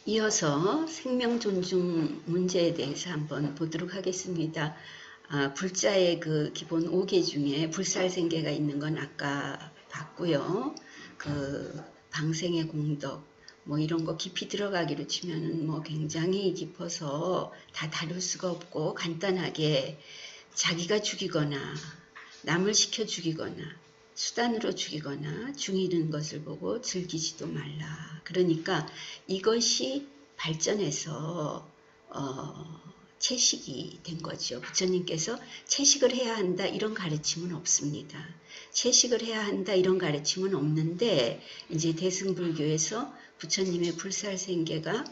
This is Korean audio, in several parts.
이어서 생명 존중 문제에 대해서 한번 보도록 하겠습니다. 불자의 그 기본 5개 중에 불살생계가 있는 건 아까 봤고요. 그 방생의 공덕 뭐 이런 거 깊이 들어가기로 치면은 뭐 굉장히 깊어서 다 다룰 수가 없고, 간단하게 자기가 죽이거나 남을 시켜 죽이거나 수단으로 죽이거나 죽이는 것을 보고 즐기지도 말라. 그러니까 이것이 발전해서 채식이 된 거죠. 부처님께서 채식을 해야 한다 이런 가르침은 없습니다. 채식을 해야 한다 이런 가르침은 없는데, 이제 대승불교에서 부처님의 불살생계가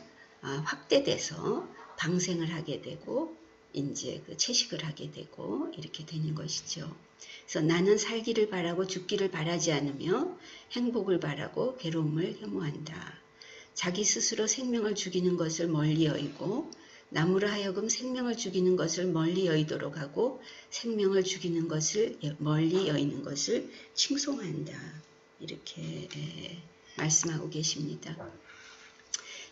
확대돼서 방생을 하게 되고 이제 그 채식을 하게 되고 이렇게 되는 것이죠. 그래서 나는 살기를 바라고 죽기를 바라지 않으며 행복을 바라고 괴로움을 혐오한다. 자기 스스로 생명을 죽이는 것을 멀리 여의고 남으로 하여금 생명을 죽이는 것을 멀리 여의도록 하고 생명을 죽이는 것을 멀리 여의는 것을 칭송한다. 이렇게 말씀하고 계십니다.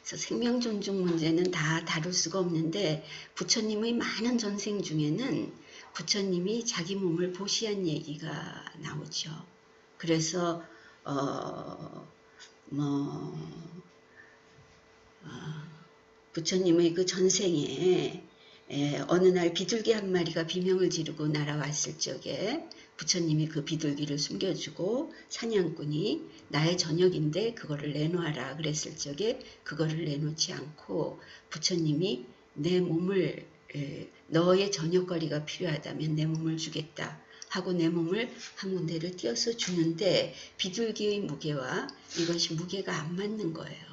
그래서 생명 존중 문제는 다 다룰 수가 없는데, 부처님의 많은 전생 중에는 부처님이 자기 몸을 보시한 얘기가 나오죠. 그래서 부처님의 그 전생에 어느 날 비둘기 한 마리가 비명을 지르고 날아왔을 적에 부처님이 그 비둘기를 숨겨주고 사냥꾼이 나의 저녁인데 그거를 내놓아라 그랬을 적에 그거를 내놓지 않고 부처님이 내 몸을, 너의 저녁거리가 필요하다면 내 몸을 주겠다 하고 내 몸을 한 군데를 띄어서 주는데, 비둘기의 무게와 이것이 무게가 안 맞는 거예요.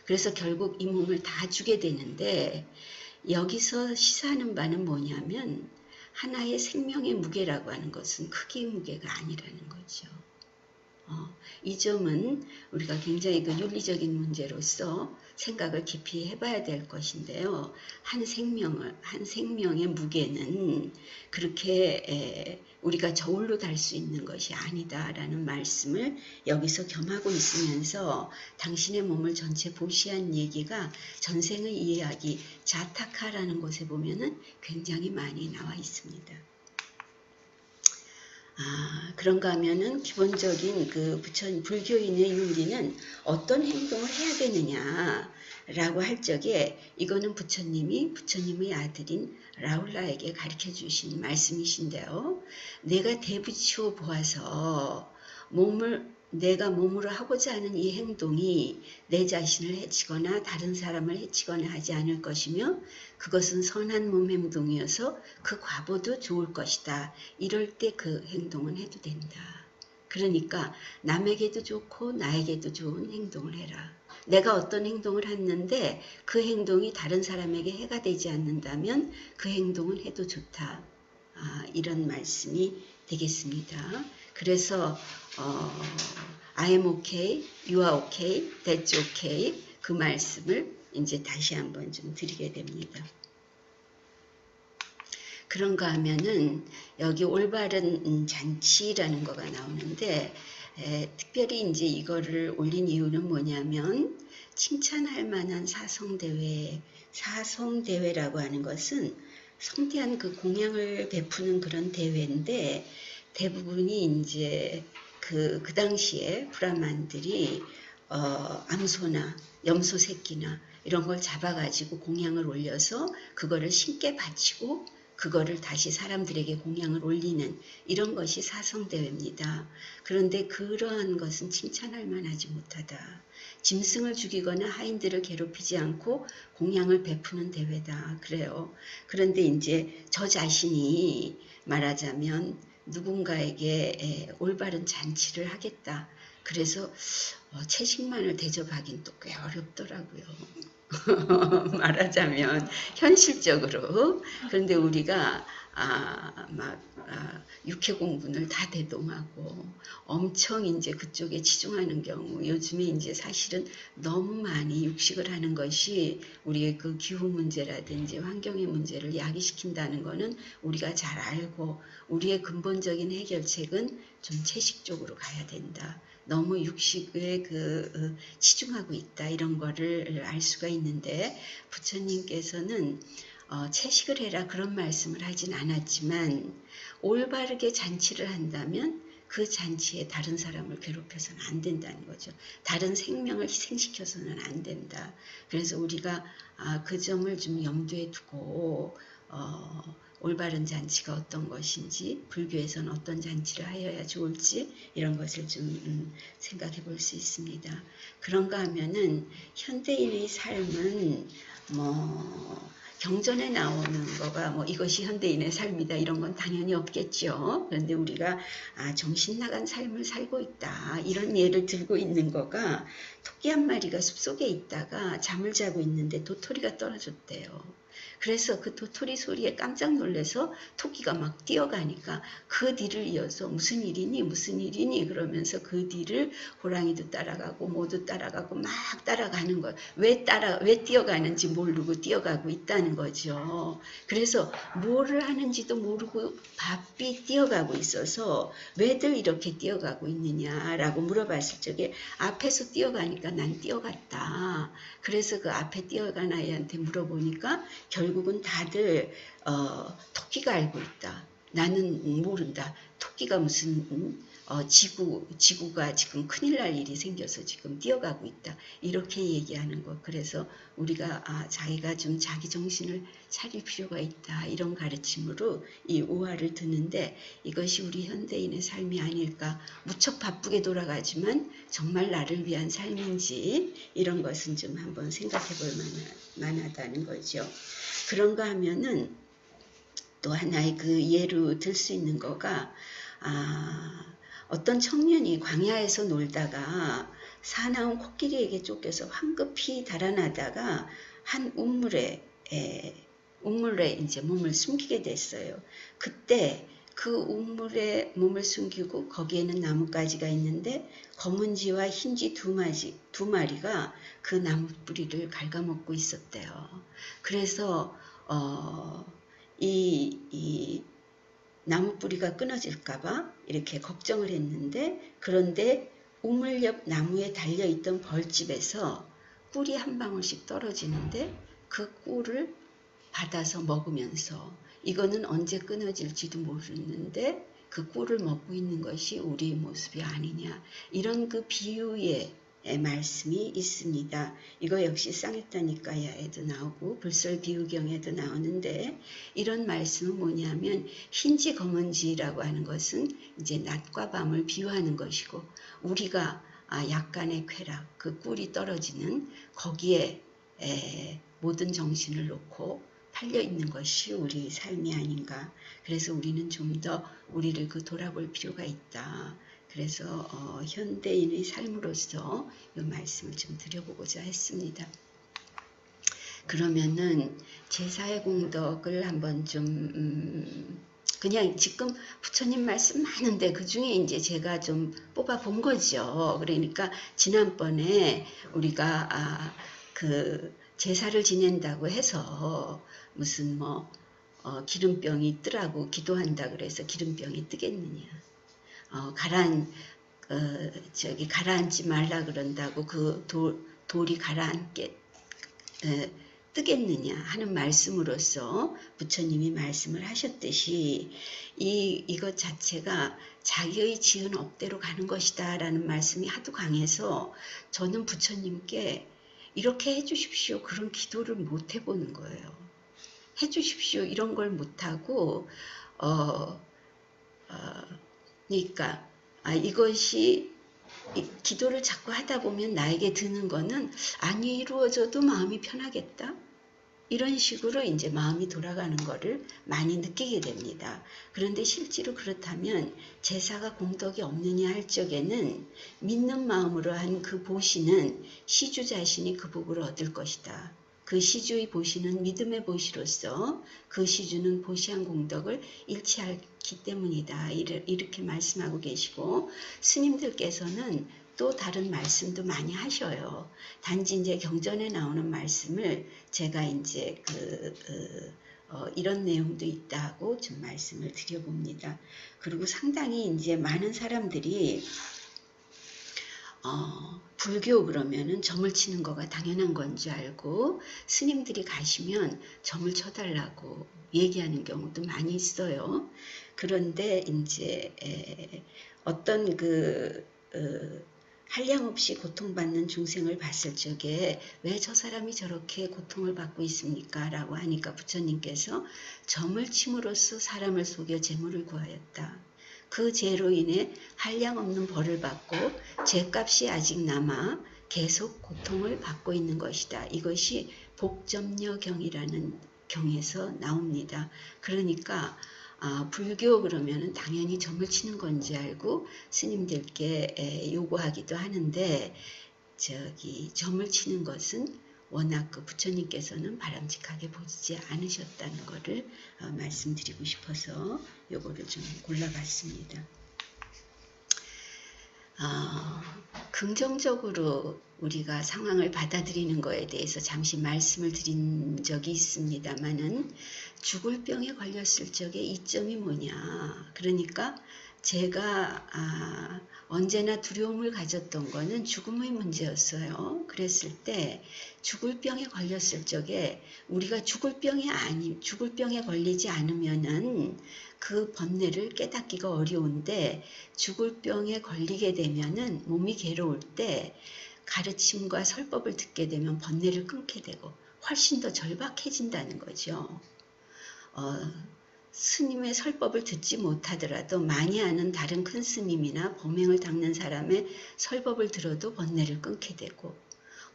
그래서 결국 이 몸을 다 주게 되는데, 여기서 시사하는 바는 뭐냐면 하나의 생명의 무게라고 하는 것은 크기의 무게가 아니라는 거죠. 이 점은 우리가 굉장히 그 윤리적인 문제로서 생각을 깊이 해봐야 될 것인데요. 한 생명의 무게는 그렇게 우리가 저울로 달 수 있는 것이 아니다라는 말씀을 여기서 겸하고 있으면서, 당신의 몸을 전체 보시한 얘기가 전생의 이야기 자타카라는 곳에 보면은 굉장히 많이 나와 있습니다. 그런가 하면은 기본적인 그 불교인의 윤리는 어떤 행동을 해야 되느냐라고 할 적에, 이거는 부처님의 아들인 라울라에게 가르쳐 주신 말씀이신데요. 내가 대부치오 보아서 내가 몸으로 하고자 하는 이 행동이 내 자신을 해치거나 다른 사람을 해치거나 하지 않을 것이며 그것은 선한 몸 행동이어서 그 과보도 좋을 것이다. 이럴 때 그 행동은 해도 된다. 그러니까 남에게도 좋고 나에게도 좋은 행동을 해라. 내가 어떤 행동을 했는데 그 행동이 다른 사람에게 해가 되지 않는다면 그 행동은 해도 좋다. 이런 말씀이 되겠습니다. 그래서 I am okay, you are okay, that's okay, 그 말씀을 이제 다시 한번 좀 드리게 됩니다. 그런가 하면은 여기 올바른 잔치라는 거가 나오는데, 특별히 이제 이거를 올린 이유는 뭐냐면, 칭찬할 만한 사성대회라고 하는 것은 성대한 그 공양을 베푸는 그런 대회인데, 대부분이 이제 그 당시에 브라만들이 암소나 염소 새끼나 이런 걸 잡아가지고 공양을 올려서 그거를 신께 바치고 그거를 다시 사람들에게 공양을 올리는 이런 것이 사성대회입니다. 그런데 그러한 것은 칭찬할 만하지 못하다. 짐승을 죽이거나 하인들을 괴롭히지 않고 공양을 베푸는 대회다. 그래요. 그런데 이제 저 자신이 말하자면 누군가에게 올바른 잔치를 하겠다. 그래서 채식만을 대접하긴 또 꽤 어렵더라고요. 말하자면 현실적으로. 그런데 우리가 육해 공분을 다 대동하고 엄청 이제 그쪽에 치중하는 경우, 요즘에 이제 사실은 너무 많이 육식을 하는 것이 우리의 그 기후 문제라든지 환경의 문제를 야기시킨다는 거는 우리가 잘 알고, 우리의 근본적인 해결책은 좀 채식 쪽으로 가야 된다. 너무 육식에 치중하고 있다 이런 거를 알 수가 있는데 부처님께서는 채식을 해라 그런 말씀을 하진 않았지만 올바르게 잔치를 한다면 그 잔치에 다른 사람을 괴롭혀서는 안 된다는 거죠. 다른 생명을 희생시켜서는 안 된다. 그래서 우리가 그 점을 좀 염두에 두고 올바른 잔치가 어떤 것인지 불교에서는 어떤 잔치를 하여야 좋을지 이런 것을 좀 생각해 볼 수 있습니다. 그런가 하면은 현대인의 삶은 경전에 나오는 거가 이것이 현대인의 삶이다 이런 건 당연히 없겠죠. 그런데 우리가 정신 나간 삶을 살고 있다 이런 예를 들고 있는 거가 토끼 한 마리가 숲속에 있다가 잠을 자고 있는데 도토리가 떨어졌대요. 그래서 그 도토리 소리에 깜짝 놀라서 토끼가 막 뛰어가니까 그 뒤를 이어서 무슨 일이니 무슨 일이니 그러면서 그 뒤를 호랑이도 따라가고 모두 따라가고 막 따라가는 거예요. 왜 뛰어가는지 모르고 뛰어가고 있다는 거죠. 그래서 뭐를 하는지도 모르고 바삐 뛰어가고 있어서 왜들 이렇게 뛰어가고 있느냐라고 물어봤을 적에 앞에서 뛰어가니까 난 뛰어갔다. 그래서 그 앞에 뛰어간 아이한테 물어보니까 결국은 다들 토끼가 알고 있다. 나는 모른다. 토끼가 무슨 지구가 지금 큰일 날 일이 생겨서 지금 뛰어가고 있다. 이렇게 얘기하는 것. 그래서 우리가 자기가 좀 자기 정신을 차릴 필요가 있다. 이런 가르침으로 이 우화를 듣는데 이것이 우리 현대인의 삶이 아닐까. 무척 바쁘게 돌아가지만 정말 나를 위한 삶인지 이런 것은 좀 한번 생각해 볼 만하다는 거죠. 그런가 하면은 또 하나의 그 예로 들 수 있는 거가 어떤 청년이 광야에서 놀다가 사나운 코끼리에게 쫓겨서 황급히 달아나다가 한 우물에 이제 몸을 숨기게 됐어요. 그때 그 우물에 몸을 숨기고 거기에는 나뭇가지가 있는데 검은쥐와 흰쥐 두 마리가 그 나무 뿌리를 갉아먹고 있었대요. 그래서 이 나무 뿌리가 끊어질까봐 이렇게 걱정을 했는데 그런데 우물 옆 나무에 달려있던 벌집에서 꿀이 한 방울씩 떨어지는데 그 꿀을 받아서 먹으면서 이거는 언제 끊어질지도 모르는데 그 꿀을 먹고 있는 것이 우리의 모습이 아니냐 이런 그 비유의 말씀이 있습니다. 이거 역시 쌍일다니까야에도 나오고 불설비유경에도 나오는데 이런 말씀은 뭐냐면 흰지 검은지라고 하는 것은 이제 낮과 밤을 비유하는 것이고 우리가 약간의 쾌락 그 꿀이 떨어지는 거기에 모든 정신을 놓고 팔려있는 것이 우리의 삶이 아닌가. 그래서 우리는 좀 더 우리를 돌아볼 필요가 있다. 그래서 현대인의 삶으로서 이 말씀을 좀 드려보고자 했습니다. 그러면은 제사의 공덕을 한번 좀 그냥 지금 부처님 말씀 많은데 그 중에 이제 제가 좀 뽑아 본 거죠. 그러니까 지난번에 우리가 제사를 지낸다고 해서 무슨 기름병이 뜨라고 기도한다 그래서 기름병이 뜨겠느냐. 가라앉지 말라 그런다고 그 돌이 가라앉게 뜨겠느냐 하는 말씀으로서 부처님이 말씀을 하셨듯이 이것 자체가 자기의 지은 업대로 가는 것이다 라는 말씀이 하도 강해서 저는 부처님께 이렇게 해주십시오 그런 기도를 못 해보는 거예요. 해주십시오 이런 걸 못하고 그러니까 이것이 기도를 자꾸 하다 보면 나에게 드는 거는 아니 이루어져도 마음이 편하겠다 이런 식으로 이제 마음이 돌아가는 거를 많이 느끼게 됩니다. 그런데 실제로 그렇다면 제사가 공덕이 없느냐 할 적에는 믿는 마음으로 한 그 보시는 시주 자신이 그 복을 얻을 것이다. 그 시주의 보시는 믿음의 보시로서 그 시주는 보시한 공덕을 잃지 않기 때문이다. 이렇게 말씀하고 계시고 스님들께서는 또 다른 말씀도 많이 하셔요. 단지 이제 경전에 나오는 말씀을 제가 이제 이런 내용도 있다고 좀 말씀을 드려봅니다. 그리고 상당히 이제 많은 사람들이 불교 그러면은 점을 치는 거가 당연한 건 줄 알고 스님들이 가시면 점을 쳐달라고 얘기하는 경우도 많이 있어요. 그런데 이제 어떤 한량없이 고통받는 중생을 봤을 적에 왜 저 사람이 저렇게 고통을 받고 있습니까? 라고 하니까 부처님께서 점을 침으로써 사람을 속여 재물을 구하였다. 그 죄로 인해 한량없는 벌을 받고 죄값이 아직 남아 계속 고통을 받고 있는 것이다. 이것이 복점녀경이라는 경에서 나옵니다. 그러니까 불교 그러면은 당연히 점을 치는 건지 알고 스님들께 요구하기도 하는데 점을 치는 것은 워낙 부처님께서는 바람직하게 보지 않으셨다는 것을 말씀드리고 싶어서 요거를 좀 골라봤습니다. 긍정적으로 우리가 상황을 받아들이는 것에 대해서 잠시 말씀을 드린 적이 있습니다만은 죽을 병에 걸렸을 적에 이점이 뭐냐. 그러니까 제가 언제나 두려움을 가졌던 거는 죽음의 문제였어요. 그랬을 때 죽을 병에 걸렸을 적에 우리가 죽을 병에 걸리지 않으면은 그 번뇌를 깨닫기가 어려운데 죽을 병에 걸리게 되면은 몸이 괴로울 때 가르침과 설법을 듣게 되면 번뇌를 끊게 되고 훨씬 더 절박해진다는 거죠. 스님의 설법을 듣지 못하더라도 많이 아는 다른 큰 스님이나 범행을 닦는 사람의 설법을 들어도 번뇌를 끊게 되고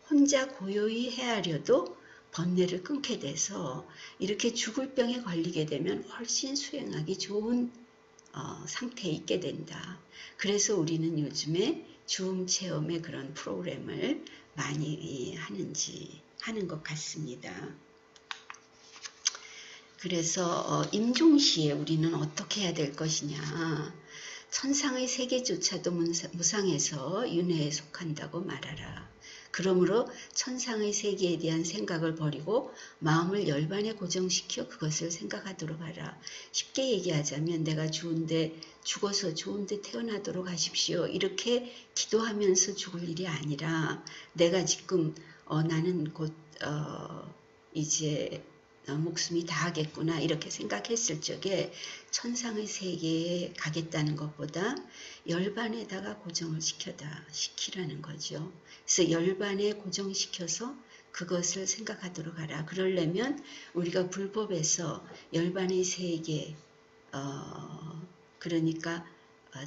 혼자 고요히 헤아려도 번뇌를 끊게 돼서 이렇게 죽을 병에 걸리게 되면 훨씬 수행하기 좋은 상태에 있게 된다. 그래서 우리는 요즘에 주음 체험의 그런 프로그램을 많이 하는 것 같습니다. 그래서 임종시에 우리는 어떻게 해야 될 것이냐. 천상의 세계조차도 무상해서 윤회에 속한다고 말하라. 그러므로 천상의 세계에 대한 생각을 버리고 마음을 열반에 고정시켜 그것을 생각하도록 하라. 쉽게 얘기하자면 내가 죽어서 좋은데 태어나도록 하십시오. 이렇게 기도하면서 죽을 일이 아니라 내가 지금 나는 곧 이제 목숨이 다하겠구나 이렇게 생각했을 적에 천상의 세계에 가겠다는 것보다 열반에다가 고정을 시키라는 거죠. 그래서 열반에 고정시켜서 그것을 생각하도록 하라. 그러려면 우리가 불법에서 열반의 세계, 그러니까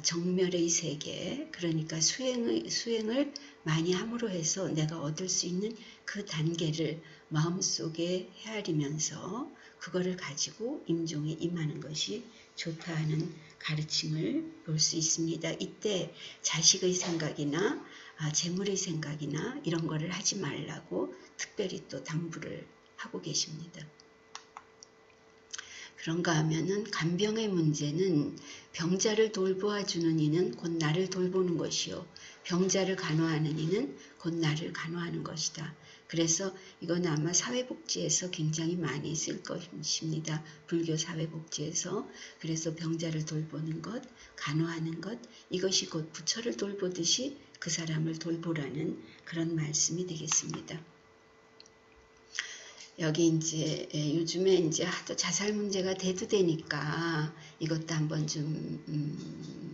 정멸의 세계, 그러니까 수행을 많이 함으로 해서 내가 얻을 수 있는 그 단계를 마음속에 헤아리면서 그거를 가지고 임종에 임하는 것이 좋다 하는 가르침을 볼 수 있습니다. 이때 자식의 생각이나 재물의 생각이나 이런 거를 하지 말라고 특별히 또 당부를 하고 계십니다. 그런가 하면은 간병의 문제는 병자를 돌보아주는 이는 곧 나를 돌보는 것이요. 병자를 간호하는 이는 곧 나를 간호하는 것이다. 그래서 이건 아마 사회복지에서 굉장히 많이 쓸 것입니다. 불교 사회복지에서. 그래서 병자를 돌보는 것, 간호하는 것, 이것이 곧 부처를 돌보듯이 그 사람을 돌보라는 그런 말씀이 되겠습니다. 여기 이제 요즘에 이제 하도 자살 문제가 대두되니까 이것도 한번 좀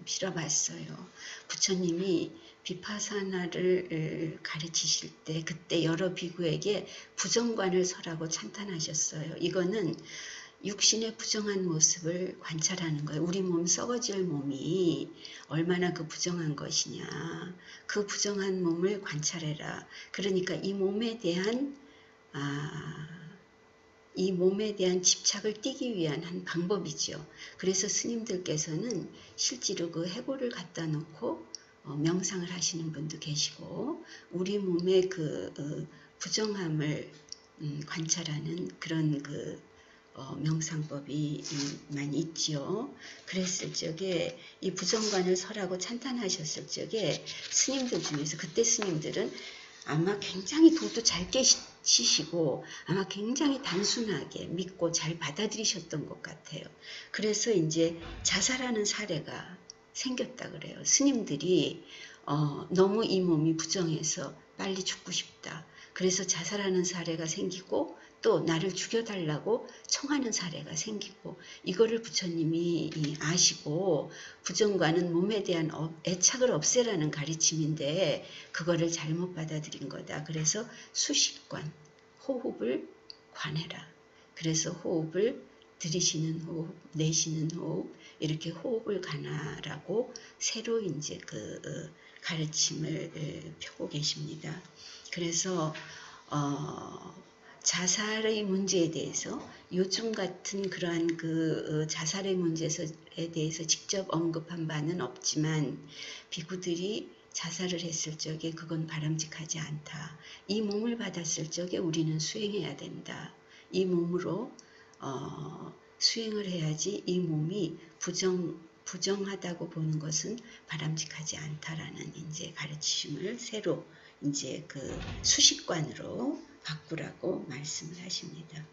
빌어봤어요. 부처님이 비파사나를 가르치실 때 그때 여러 비구에게 부정관을 설하고 찬탄하셨어요. 이거는 육신의 부정한 모습을 관찰하는 거예요. 우리 몸 썩어질 몸이 얼마나 그 부정한 것이냐. 그 부정한 몸을 관찰해라. 그러니까 이 몸에 대한 집착을 띠기 위한 한 방법이죠. 그래서 스님들께서는 실제로 그 해골을 갖다 놓고 명상을 하시는 분도 계시고 우리 몸의 그 부정함을 관찰하는 그런 명상법이 많이 있지요. 그랬을 적에 이 부정관을 설하고 찬탄하셨을 적에 스님들 중에서 그때 스님들은 아마 굉장히 도도 잘 깨시고 아마 굉장히 단순하게 믿고 잘 받아들이셨던 것 같아요. 그래서 이제 자살하는 사례가 생겼다 그래요. 스님들이 너무 이 몸이 부정해서 빨리 죽고 싶다. 그래서 자살하는 사례가 생기고 또 나를 죽여달라고 청하는 사례가 생기고 이거를 부처님이 아시고 부정과는 몸에 대한 애착을 없애라는 가르침인데 그거를 잘못 받아들인 거다. 그래서 수식관, 호흡을 관해라. 그래서 호흡을 들이쉬는 호흡, 내쉬는 호흡 이렇게 호흡을 관하라고 새로 이제 그 가르침을 펴고 계십니다. 그래서 자살의 문제에 대해서 요즘 같은 그러한 그 자살의 문제에 대해서 직접 언급한 바는 없지만 비구들이 자살을 했을 적에 그건 바람직하지 않다. 이 몸을 받았을 적에 우리는 수행해야 된다. 이 몸으로 수행을 해야지 이 몸이 부정하다고 보는 것은 바람직하지 않다라는 이제 가르침을 새로 이제 그 수식관으로 바꾸라고 말씀을 하십니다.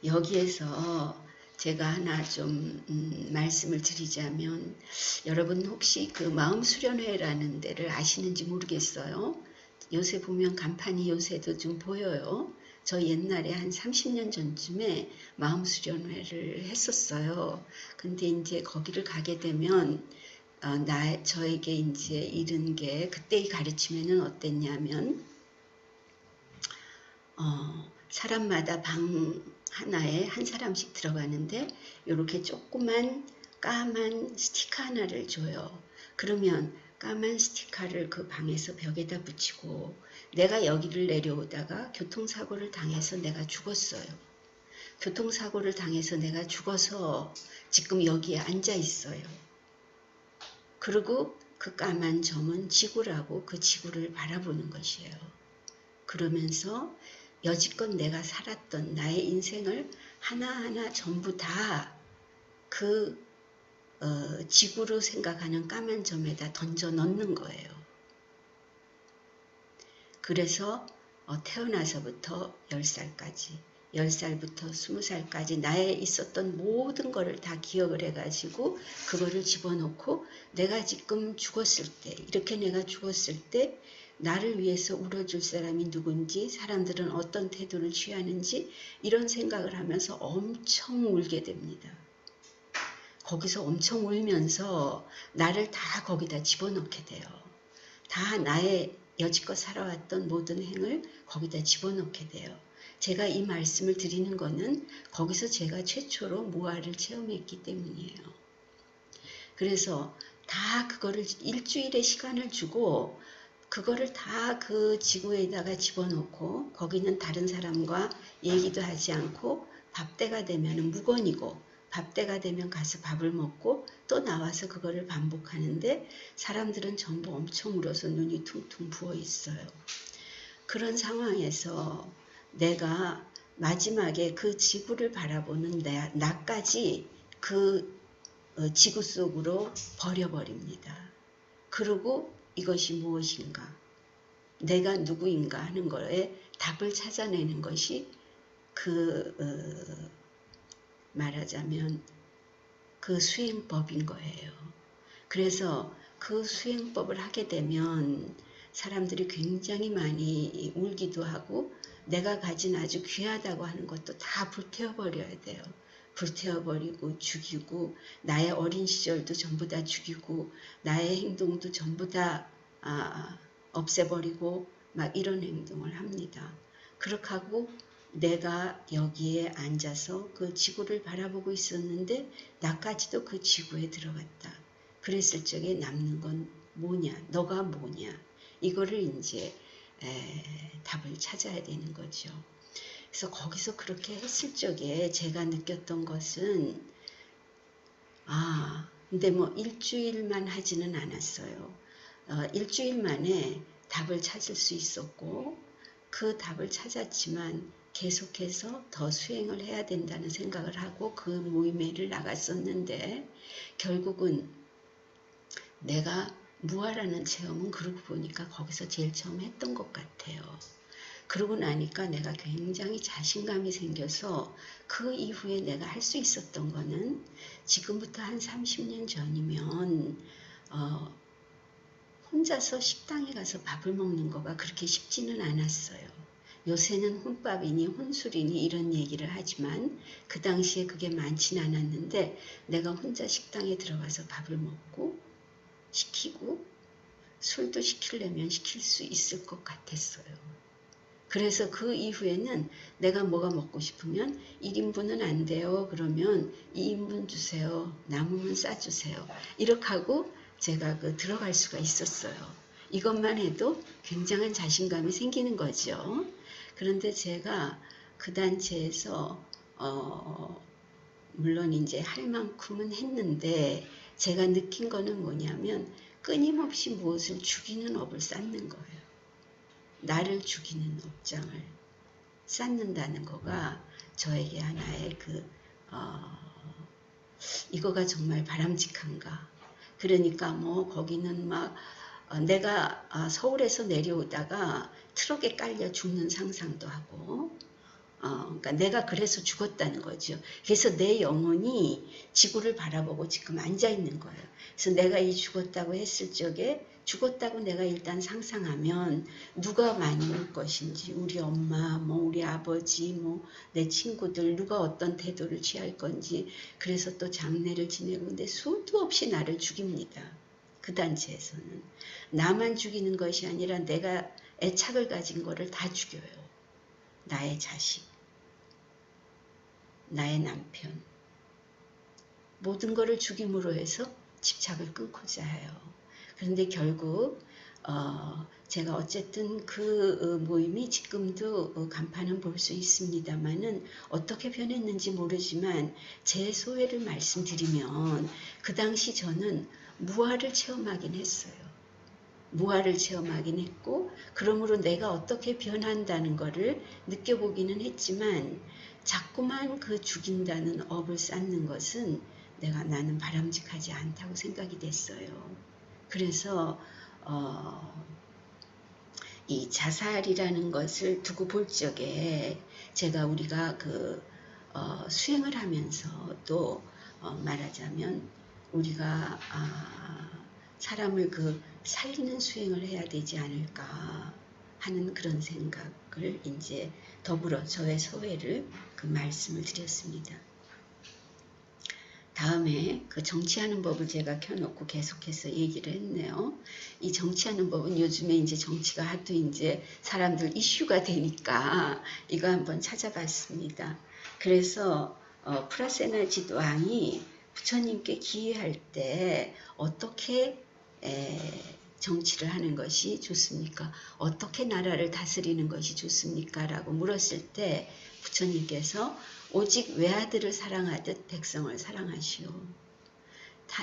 여기에서 제가 하나 좀 말씀을 드리자면 여러분 혹시 그 마음수련회라는 데를 아시는지 모르겠어요. 요새 보면 간판이 요새도 좀 보여요. 저 옛날에 한 30년 전쯤에 마음수련회를 했었어요. 근데 이제 거기를 가게 되면 저에게 이제 이른 게 그때의 가르침에는 어땠냐면 사람마다 방 하나에 한 사람씩 들어가는데 이렇게 조그만 까만 스티커 하나를 줘요. 그러면 까만 스티커를 그 방에서 벽에다 붙이고 내가 여기를 내려오다가 교통사고를 당해서 내가 죽었어요. 교통사고를 당해서 내가 죽어서 지금 여기에 앉아 있어요. 그리고 그 까만 점은 지구라고 그 지구를 바라보는 것이에요. 그러면서 여지껏 내가 살았던 나의 인생을 하나하나 전부 다 그 지구로 생각하는 까만 점에다 던져 넣는 거예요. 그래서 태어나서부터 10살까지 10살부터 20살까지 나에 있었던 모든 거를 다 기억을 해가지고 그거를 집어넣고 내가 지금 죽었을 때 이렇게 내가 죽었을 때 나를 위해서 울어줄 사람이 누군지 사람들은 어떤 태도를 취하는지 이런 생각을 하면서 엄청 울게 됩니다. 거기서 엄청 울면서 나를 다 거기다 집어넣게 돼요. 다 나의 여지껏 살아왔던 모든 행을 거기다 집어넣게 돼요. 제가 이 말씀을 드리는 거는 거기서 제가 최초로 무아를 체험했기 때문이에요. 그래서 다 그거를 일주일의 시간을 주고 그거를 다 그 지구에다가 집어넣고 거기는 다른 사람과 얘기도 하지 않고 밥때가 되면 무건이고 밥때가 되면 가서 밥을 먹고 또 나와서 그거를 반복하는데 사람들은 전부 엄청 울어서 눈이 퉁퉁 부어 있어요. 그런 상황에서 내가 마지막에 그 지구를 바라보는 나까지 그 지구 속으로 버려버립니다. 그리고 이것이 무엇인가? 내가 누구인가 하는 거에 답을 찾아내는 것이 말하자면 그 수행법인 거예요. 그래서 그 수행법을 하게 되면 사람들이 굉장히 많이 울기도 하고 내가 가진 아주 귀하다고 하는 것도 다 불태워버려야 돼요. 불태워버리고 죽이고 나의 어린 시절도 전부 다 죽이고 나의 행동도 전부 다 없애버리고 막 이런 행동을 합니다. 그렇게 하고 내가 여기에 앉아서 그 지구를 바라보고 있었는데 나까지도 그 지구에 들어갔다. 그랬을 적에 남는 건 뭐냐? 너가 뭐냐? 이거를 이제 답을 찾아야 되는 거죠. 그래서 거기서 그렇게 했을 적에 제가 느꼈던 것은 근데 뭐 일주일만 하지는 않았어요. 일주일 만에 답을 찾을 수 있었고 그 답을 찾았지만 계속해서 더 수행을 해야 된다는 생각을 하고 그 모임회를 나갔었는데 결국은 내가 무아라는 체험은 그러고 보니까 거기서 제일 처음 했던 것 같아요. 그러고 나니까 내가 굉장히 자신감이 생겨서 그 이후에 내가 할 수 있었던 거는 지금부터 한 30년 전이면 혼자서 식당에 가서 밥을 먹는 거가 그렇게 쉽지는 않았어요. 요새는 혼밥이니 혼술이니 이런 얘기를 하지만 그 당시에 그게 많지는 않았는데 내가 혼자 식당에 들어가서 밥을 먹고 시키고 술도 시키려면 시킬 수 있을 것 같았어요. 그래서 그 이후에는 내가 뭐가 먹고 싶으면 1인분은 안 돼요. 그러면 2인분 주세요. 남으면 싸주세요. 이렇게 하고 제가 들어갈 수가 있었어요. 이것만 해도 굉장한 자신감이 생기는 거죠. 그런데 제가 그 단체에서 물론 이제 할 만큼은 했는데 제가 느낀 거는 뭐냐면 끊임없이 무엇을 죽이는 업을 쌓는 거예요. 나를 죽이는 업장을 쌓는다는 거가 저에게 하나의 이거가 정말 바람직한가. 그러니까 뭐 거기는 막 내가 서울에서 내려오다가 트럭에 깔려 죽는 상상도 하고 그러니까 내가 그래서 죽었다는 거죠. 그래서 내 영혼이 지구를 바라보고 지금 앉아 있는 거예요. 그래서 내가 이 죽었다고 했을 적에 죽었다고 내가 일단 상상하면 누가 많이 올 것인지 우리 엄마, 뭐 우리 아버지, 뭐 내 친구들 누가 어떤 태도를 취할 건지 그래서 또 장례를 지내고 근데 수도 없이 나를 죽입니다. 그 단체에서는 나만 죽이는 것이 아니라 내가 애착을 가진 거를 다 죽여요. 나의 자식, 나의 남편 모든 것을 죽임으로 해서 집착을 끊고자 해요. 그런데 결국 제가 어쨌든 그 모임이 지금도 간판은 볼 수 있습니다만은 어떻게 변했는지 모르지만 제 소회를 말씀드리면 그 당시 저는 무아를 체험하긴 했어요. 무아를 체험하긴 했고 그러므로 내가 어떻게 변한다는 것을 느껴보기는 했지만 자꾸만 그 죽인다는 업을 쌓는 것은 나는 바람직하지 않다고 생각이 됐어요. 그래서 이 자살이라는 것을 두고 볼 적에 우리가 수행을 하면서 또 말하자면 우리가 사람을 살리는 수행을 해야 되지 않을까 하는 그런 생각을 이제 더불어 저의 소회를 말씀을 드렸습니다. 다음에 정치하는 법을 제가 켜놓고 계속해서 얘기를 했네요. 이 정치하는 법은 요즘에 이제 정치가 하도 이제 사람들 이슈가 되니까 이거 한번 찾아봤습니다. 그래서 프라세나짓 왕이 부처님께 기회할 때 어떻게 정치를 하는 것이 좋습니까? 어떻게 나라를 다스리는 것이 좋습니까? 라고 물었을 때 부처님께서 오직 외아들을 사랑하듯 백성을 사랑하시오.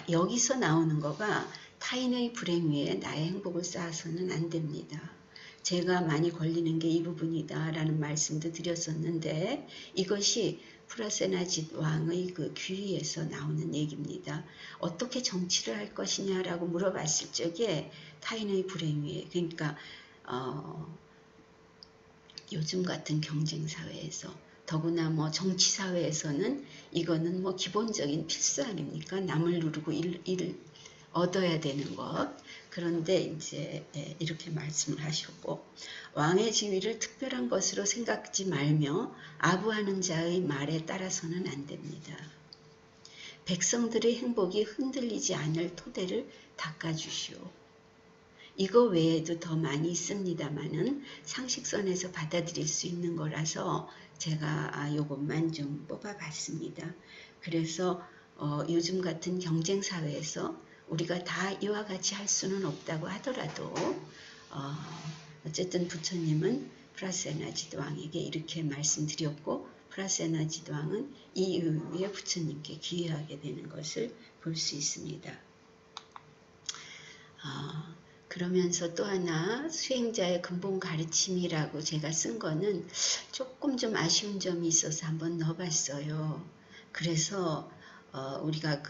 여기서 나오는 거가 타인의 불행 위에 나의 행복을 쌓아서는 안 됩니다. 제가 많이 걸리는 게 이 부분이다 라는 말씀도 드렸었는데 이것이 프라세나짓 왕의 귀에서 나오는 얘기입니다. 어떻게 정치를 할 것이냐라고 물어봤을 적에 타인의 불행 위에 그러니까 요즘 같은 경쟁사회에서 더구나 뭐 정치사회에서는 이거는 뭐 기본적인 필수 아닙니까? 남을 누르고 일을 얻어야 되는 것. 그런데 이제 이렇게 말씀을 하셨고 왕의 지위를 특별한 것으로 생각지 말며 아부하는 자의 말에 따라서는 안 됩니다. 백성들의 행복이 흔들리지 않을 토대를 닦아주시오. 이거 외에도 더 많이 있습니다만은 상식선에서 받아들일 수 있는 거라서 제가 요것만 좀 뽑아봤습니다. 그래서 요즘 같은 경쟁사회에서 우리가 다 이와 같이 할 수는 없다고 하더라도 어쨌든 부처님은 프라세나짓 왕에게 이렇게 말씀드렸고 프라세나짓 왕은 이 이후에 부처님께 기회하게 되는 것을 볼 수 있습니다. 그러면서 또 하나 수행자의 근본 가르침이라고 제가 쓴 거는 조금 좀 아쉬운 점이 있어서 한번 넣어봤어요. 그래서 우리가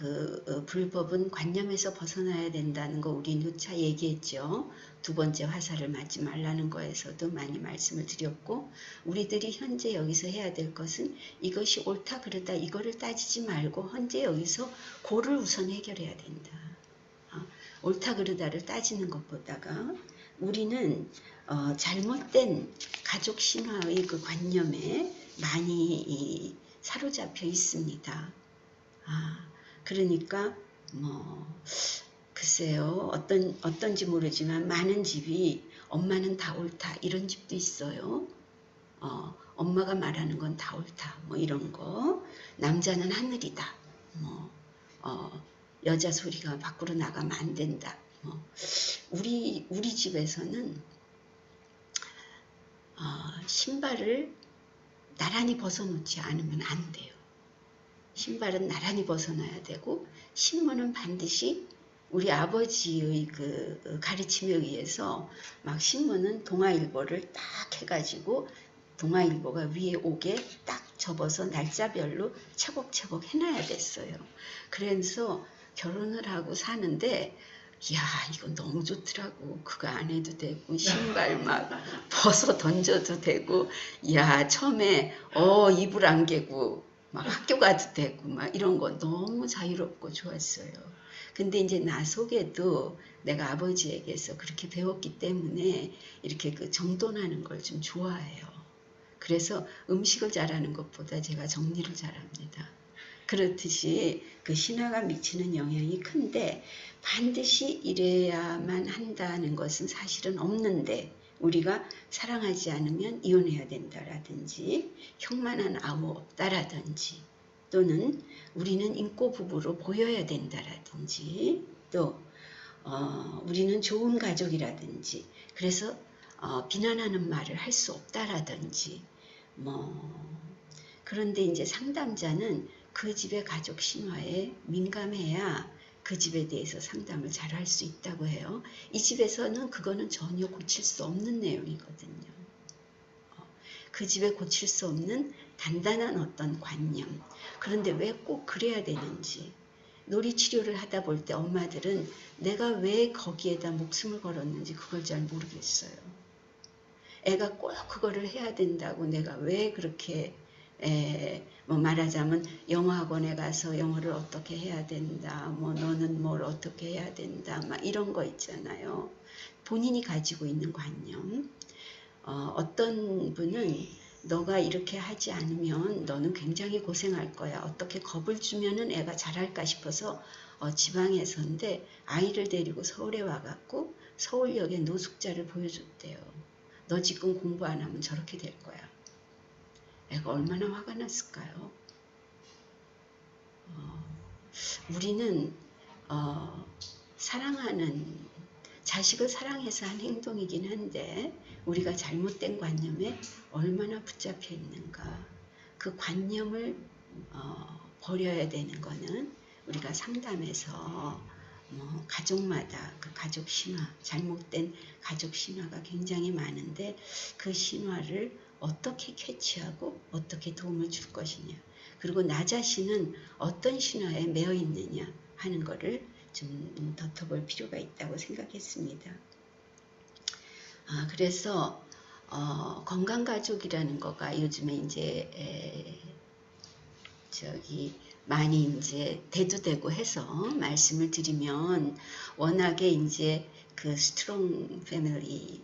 불법은 관념에서 벗어나야 된다는 거 우리 누차 얘기했죠. 두 번째 화살을 맞지 말라는 거에서도 많이 말씀을 드렸고, 우리들이 현재 여기서 해야 될 것은 이것이 옳다 그르다 이거를 따지지 말고 현재 여기서 고를 우선 해결해야 된다. 옳다 그르다를 따지는 것보다가 우리는 잘못된 가족 신화의 그 관념에 많이 사로잡혀 있습니다. 그러니까 글쎄요, 어떤지 모르지만 많은 집이 엄마는 다 옳다 이런 집도 있어요. 엄마가 말하는 건 다 옳다 뭐 이런 거. 남자는 하늘이다. 여자 소리가 밖으로 나가면 안 된다. 우리 집에서는 신발을 나란히 벗어놓지 않으면 안 돼요. 신발은 나란히 벗어놔야 되고, 신문은 반드시 우리 아버지의 그 가르침에 의해서 막 신문은 동아일보를 딱 해가지고 동아일보가 위에 오게 딱 접어서 날짜별로 차곡차곡 해놔야 됐어요. 그래서 결혼을 하고 사는데 이야 이거 너무 좋더라고. 그거 안 해도 되고 신발 막 벗어 던져도 되고, 이야 처음에 이불 안 개고 막 학교 가도 되고 막 이런 거 너무 자유롭고 좋았어요. 근데 이제 나 속에도 내가 아버지에게서 그렇게 배웠기 때문에 이렇게 그 정돈하는 걸 좀 좋아해요. 그래서 음식을 잘하는 것보다 제가 정리를 잘합니다. 그렇듯이 그 신화가 미치는 영향이 큰데 반드시 이래야만 한다는 것은 사실은 없는데, 우리가 사랑하지 않으면 이혼해야 된다라든지 형만한 아무 없다라든지, 또는 우리는 인고 부부로 보여야 된다라든지, 또 우리는 좋은 가족이라든지 그래서 비난하는 말을 할 수 없다라든지 그런데 이제 상담자는 그 집의 가족 신화에 민감해야 그 집에 대해서 상담을 잘 할 수 있다고 해요. 이 집에서는 그거는 전혀 고칠 수 없는 내용이거든요. 그 집에 고칠 수 없는 단단한 어떤 관념. 그런데 왜 꼭 그래야 되는지. 놀이치료를 하다 볼 때 엄마들은 내가 왜 거기에다 목숨을 걸었는지 그걸 잘 모르겠어요. 애가 꼭 그거를 해야 된다고 내가 왜 그렇게 말하자면 영어학원에 가서 영어를 어떻게 해야 된다, 너는 뭘 어떻게 해야 된다, 막 이런 거 있잖아요. 본인이 가지고 있는 관념. 어떤 분은 너가 이렇게 하지 않으면 너는 굉장히 고생할 거야. 어떻게 겁을 주면은 애가 잘할까 싶어서 지방에서인데 아이를 데리고 서울에 와갖고 서울역에 노숙자를 보여줬대요. 너 지금 공부 안 하면 저렇게 될 거야. 애가 얼마나 화가 났을까요? 우리는 사랑하는 자식을 사랑해서 한 행동이긴 한데 우리가 잘못된 관념에 얼마나 붙잡혀 있는가. 그 관념을 버려야 되는 거는 우리가 상담에서 가족마다 그 가족 신화, 잘못된 가족 신화가 굉장히 많은데 그 신화를 어떻게 캐치하고 어떻게 도움을 줄 것이냐, 그리고 나 자신은 어떤 신화에 매여 있느냐 하는 거를 좀 덧어볼 필요가 있다고 생각했습니다. 그래서 건강가족이라는 거가 요즘에 이제 많이 이제 대두되고 해서 말씀을 드리면, 워낙에 이제 그 스트롱 패밀리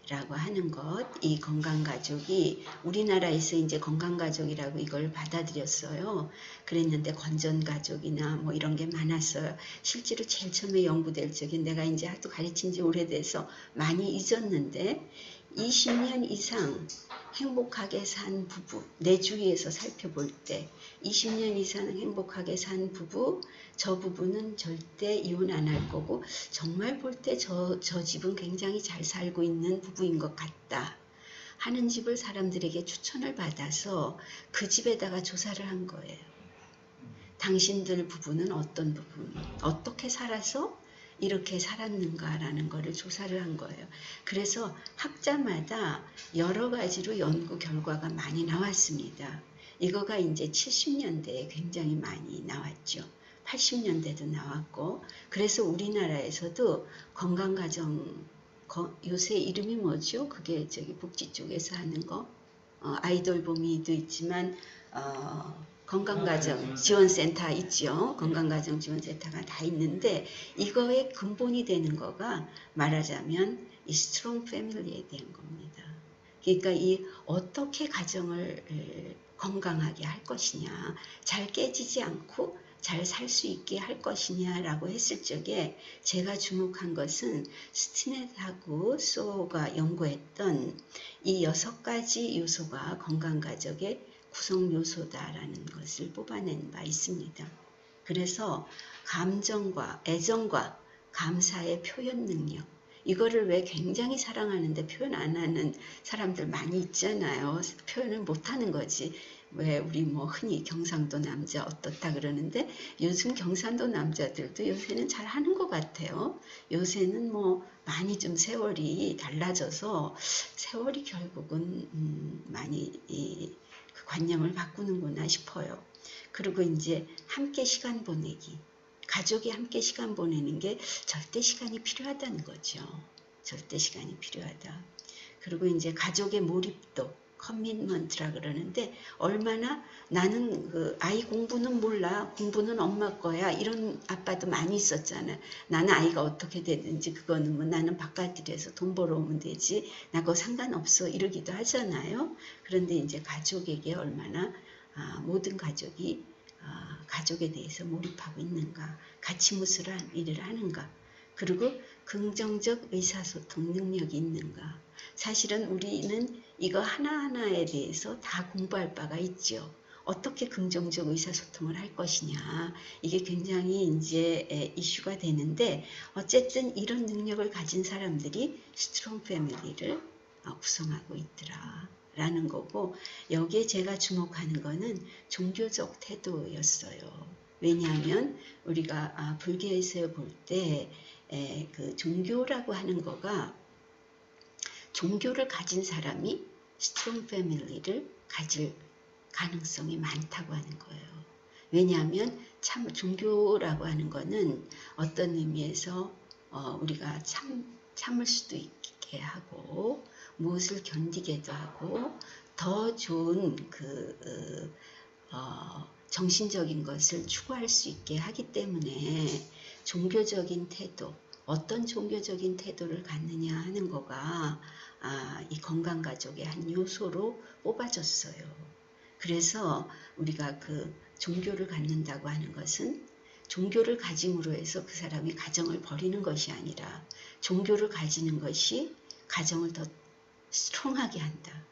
라고 하는 것, 이 건강가족이 우리나라에서 이제 건강가족이라고 이걸 받아들였어요. 그랬는데 건전가족이나 이런 게 많았어요. 실제로 제일 처음에 연구될 적에 내가 이제 하도 가르친 지 오래돼서 많이 잊었는데 20년 이상 행복하게 산 부부, 내 주위에서 살펴볼 때 20년 이상 행복하게 산 부부, 저 부부는 절대 이혼 안 할 거고 정말 볼 때 저 집은 굉장히 잘 살고 있는 부부인 것 같다 하는 집을 사람들에게 추천을 받아서 그 집에다가 조사를 한 거예요. 당신들 부부는 어떤 부부, 어떻게 살아서 이렇게 살았는가라는 거를 조사를 한 거예요. 그래서 학자마다 여러 가지로 연구 결과가 많이 나왔습니다. 이거가 이제 70년대에 굉장히 많이 나왔죠. 80년대도 나왔고, 그래서 우리나라에서도 건강가정, 요새 이름이 뭐죠? 그게 저기 복지 쪽에서 하는 거, 아이돌봄이도 있지만 건강가정 지원센터 있죠. 건강가정 지원센터가 다 있는데, 이거의 근본이 되는 거가 말하자면 이 스트롱 패밀리에 대한 겁니다. 그러니까 이 어떻게 가정을 건강하게 할 것이냐, 잘 깨지지 않고 잘 살 수 있게 할 것이냐라고 했을 적에 제가 주목한 것은 스티넷하고 소가 연구했던 이 6가지 요소가 건강가정의 구성 요소다라는 것을 뽑아낸 바 있습니다. 그래서 감정과 애정과 감사의 표현 능력, 이거를 왜 굉장히 사랑하는데 표현 안 하는 사람들 많이 있잖아요. 표현을 못 하는 거지. 왜 우리 뭐 흔히 경상도 남자 어떻다 그러는데, 요즘 경상도 남자들도 요새는 잘 하는 것 같아요. 요새는 뭐 많이 좀 세월이 달라져서 세월이 결국은 많이 그 관념을 바꾸는구나 싶어요. 그리고 이제 함께 시간 보내기. 가족이 함께 시간 보내는 게 절대 시간이 필요하다는 거죠. 절대 시간이 필요하다. 그리고 이제 가족의 몰입도, 커미트먼트라 그러는데, 얼마나 나는 그 아이 공부는 몰라, 공부는 엄마 거야, 이런 아빠도 많이 있었잖아요. 나는 아이가 어떻게 되든지 그거는 뭐 나는 바깥일에서 돈 벌어오면 되지, 나 그거 상관없어, 이러기도 하잖아요. 그런데 이제 가족에게 얼마나 모든 가족이 가족에 대해서 몰입하고 있는가, 같이 무슨 일을 하는가, 그리고 긍정적 의사소통 능력이 있는가. 사실은 우리는 이거 하나하나에 대해서 다 공부할 바가 있죠. 어떻게 긍정적 의사소통을 할 것이냐, 이게 굉장히 이제 이슈가 되는데, 어쨌든 이런 능력을 가진 사람들이 스트롱 패밀리를 구성하고 있더라 라는 거고, 여기에 제가 주목하는 거는 종교적 태도였어요. 왜냐하면 우리가 불교에서 볼 때 그 종교라고 하는 거가, 종교를 가진 사람이 스트롱 패밀리를 가질 가능성이 많다고 하는 거예요. 왜냐하면 참 종교라고 하는 거는 어떤 의미에서 우리가 참을 수도 있게 하고, 무엇을 견디게도 하고, 더 좋은 정신적인 것을 추구할 수 있게 하기 때문에 종교적인 태도, 어떤 종교적인 태도를 갖느냐 하는 거가 이 건강가족의 한 요소로 뽑아졌어요. 그래서 우리가 그 종교를 갖는다고 하는 것은 종교를 가짐으로 해서 그 사람이 가정을 버리는 것이 아니라, 종교를 가지는 것이 가정을 더 스트롱하게 한다.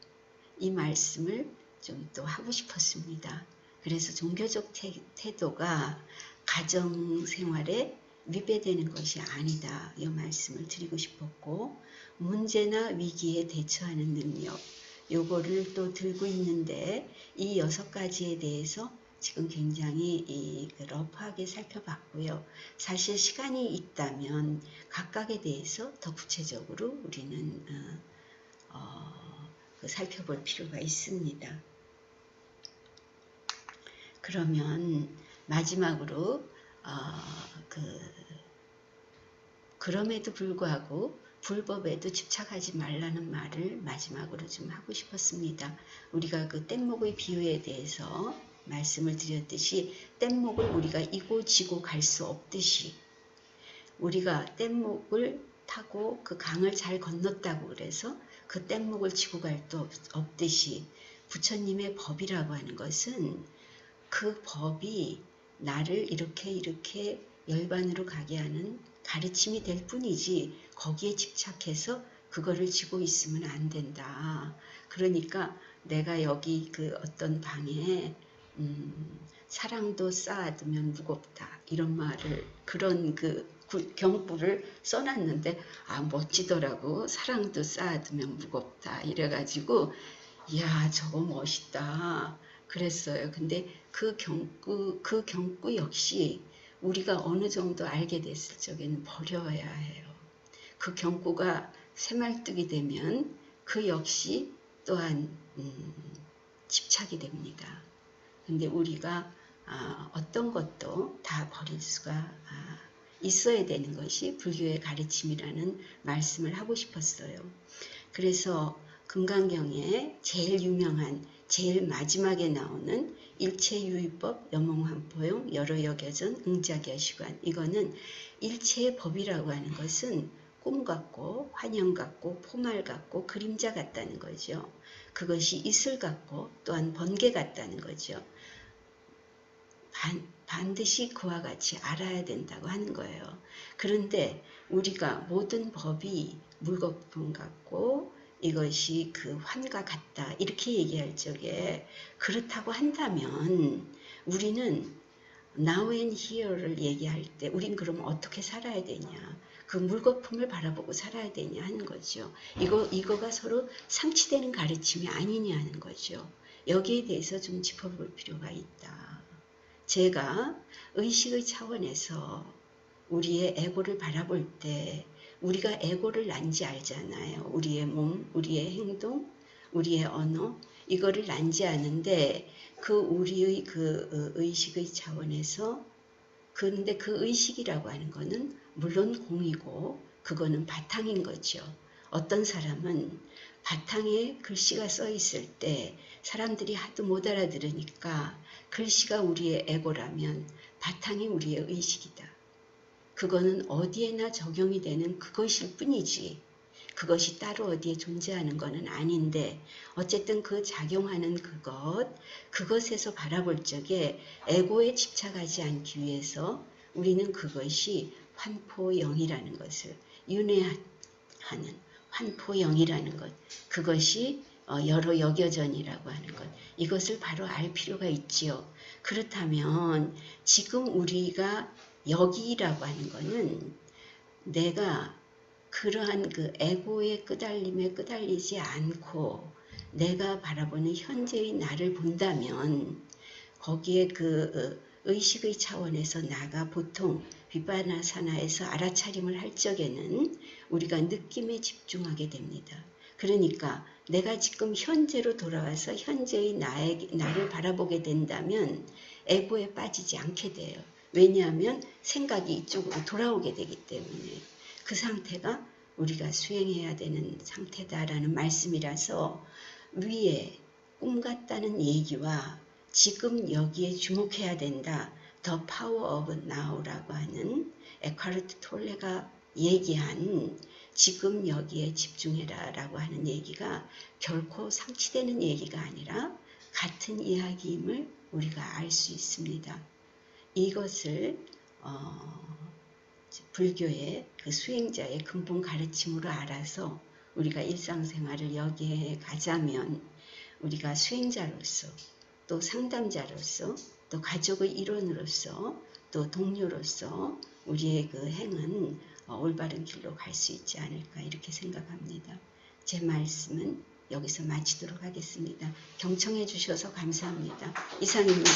이 말씀을 좀 또 하고 싶었습니다. 그래서 종교적 태도가 가정생활에 위배되는 것이 아니다. 이 말씀을 드리고 싶었고, 문제나 위기에 대처하는 능력, 요거를 또 들고 있는데, 이 6가지에 대해서 지금 굉장히 러프하게 살펴봤고요. 사실 시간이 있다면 각각에 대해서 더 구체적으로 우리는 살펴볼 필요가 있습니다. 그러면 마지막으로 그럼에도 불구하고 불법에도 집착하지 말라는 말을 마지막으로 좀 하고 싶었습니다. 우리가 그 뗏목의 비유에 대해서 말씀을 드렸듯이, 뗏목을 우리가 이고 지고 갈 수 없듯이, 우리가 뗏목을 타고 그 강을 잘 건넜다고 그래서 그 뗏목을 지고 갈 수 없듯이, 부처님의 법이라고 하는 것은 그 법이 나를 이렇게 열반으로 가게 하는 가르침이 될 뿐이지, 거기에 집착해서 그거를 지고 있으면 안 된다. 그러니까 내가 여기 그 어떤 방에 사랑도 쌓아두면 무겁다, 이런 말을, 그런 그 경부를 써놨는데 멋지더라고. 사랑도 쌓아두면 무겁다 이래가지고, 이야 저거 멋있다 그랬어요. 근데 그 경구 역시 우리가 어느 정도 알게 됐을 적에는 버려야 해요. 그 경구가 새말뚝이 되면 그 역시 또한 집착이 됩니다. 근데 우리가 어떤 것도 다 버릴 수가 있어야 되는 것이 불교의 가르침이라는 말씀을 하고 싶었어요. 그래서 금강경에 제일 유명한 제일 마지막에 나오는 일체유의법 여몽환포용 여러여겨전 응자겨시관, 이거는 일체의 법이라고 하는 것은 꿈 같고 환영 같고 포말 같고 그림자 같다는 거죠. 그것이 이슬 같고 또한 번개 같다는 거죠. 반드시 그와 같이 알아야 된다고 하는 거예요. 그런데 우리가 모든 법이 물거품 같고 이것이 그 환과 같다 이렇게 얘기할 적에, 그렇다고 한다면 우리는 now and here를 얘기할 때 우린 그럼 어떻게 살아야 되냐, 그 물거품을 바라보고 살아야 되냐 하는 거죠. 이거가 서로 상치되는 가르침이 아니냐 하는 거죠. 여기에 대해서 좀 짚어볼 필요가 있다. 제가 의식의 차원에서 우리의 에고를 바라볼 때 우리가 에고를 난지 알잖아요. 우리의 몸, 우리의 행동, 우리의 언어, 이거를 난지 아는데 그 우리의 그 의식의 차원에서, 그런데 그 의식이라고 하는 거는 물론 공이고 그거는 바탕인 거죠. 어떤 사람은 바탕에 글씨가 써 있을 때 사람들이 하도 못 알아들으니까 글씨가 우리의 에고라면 바탕이 우리의 의식이다. 그거는 어디에나 적용이 되는 그것일 뿐이지 그것이 따로 어디에 존재하는 것은 아닌데, 어쨌든 그 작용하는 그것에서 바라볼 적에 에고에 집착하지 않기 위해서 우리는 그것이 환포영이라는 것을 윤회하는 환포영이라는 것, 그것이 여러 여겨전이라고 하는 것, 이것을 바로 알 필요가 있지요. 그렇다면 지금 우리가 여기라고 하는 것은 내가 그러한 그 에고의 끄달림에 끄달리지 않고 내가 바라보는 현재의 나를 본다면 거기에 그 의식의 차원에서 나가 보통 비파사나에서 알아차림을 할 적에는 우리가 느낌에 집중하게 됩니다. 그러니까 내가 지금 현재로 돌아와서 현재의 나를 바라보게 된다면 에고에 빠지지 않게 돼요. 왜냐하면 생각이 이쪽으로 돌아오게 되기 때문에 그 상태가 우리가 수행해야 되는 상태다라는 말씀이라서 위에 꿈 같다는 얘기와 지금 여기에 주목해야 된다. The Power of Now라고 하는 에카르트 톨레가 얘기한 지금 여기에 집중해라 라고 하는 얘기가 결코 상치되는 얘기가 아니라 같은 이야기임을 우리가 알 수 있습니다. 이것을 불교의 그 수행자의 근본 가르침으로 알아서 우리가 일상생활을 여기에 가자면 우리가 수행자로서 또 상담자로서 또 가족의 일원으로서 또 동료로서 우리의 그 행은 올바른 길로 갈 수 있지 않을까 이렇게 생각합니다. 제 말씀은 여기서 마치도록 하겠습니다. 경청해 주셔서 감사합니다. 이상입니다.